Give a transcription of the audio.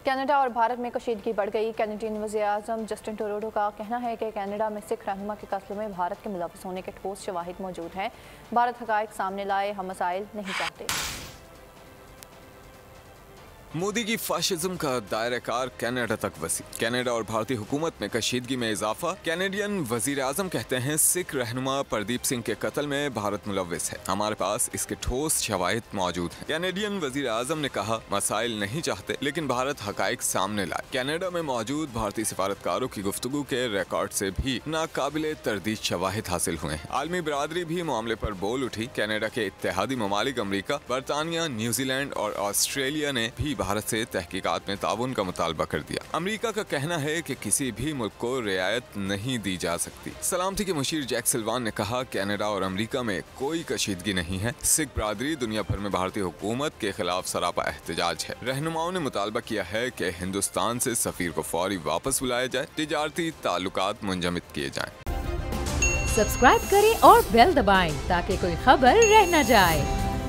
Canada और भारत में कशीदगी बढ़ गई। कैनेडियन वज़ीर-ए-आज़म जस्टिन ट्रूडो का कहना है कि कनाडा में सिख रहनुमा के कत्ल में भारत के मुलव्वस होने के ठोस शवाहिद मौजूद हैं। भारत हक़ाइक़ सामने लाए, हम मसाइल नहीं चाहते। मोदी की फाशिज्म का दायरा कार कनाडा तक वसी। कनाडा और भारतीय हुकूमत में कशीदगी में इजाफा। कैनेडियन वजीर आजम कहते हैं सिख रहनुमा प्रदीप सिंह के कत्ल में भारत मुलव्वस है, हमारे पास इसके ठोस शवाहिद मौजूद हैं। कैनेडियन वजीर आजम ने कहा मसाइल नहीं चाहते लेकिन भारत हकाइक सामने लाए। कनाडा में मौजूद भारतीय सिफारतकारों की गुफ्तगू के रिकॉर्ड से भी नाकाबिले तरदीद शवाहिद हासिल हुए हैं। आलमी बरादरी भी मामले पर बोल उठी। कनाडा के इत्तेहादी ममालिक अमरीका, बरतानिया, न्यूजीलैंड और ऑस्ट्रेलिया ने भी भारत से तहकीकात में ताउन का मुतालबा कर दिया। अमेरिका का कहना है कि किसी भी मुल्क को रियायत नहीं दी जा सकती। सलामती के मुशीर जैक सिल्वान ने कहा कनाडा और अमेरिका में कोई कशीदगी नहीं है। सिख बरादरी दुनिया भर में भारतीय हुकूमत के खिलाफ सरापा एहतजाज है। रहनुमाओं ने मुतालबा किया है कि हिंदुस्तान से सफीर को फौरी वापस बुलाया जाए, तिजारती ताल्लुकात मुंजमद किए जाएं। सब्सक्राइब करें और बेल दबाएं ताकि कोई खबर रह न जाए।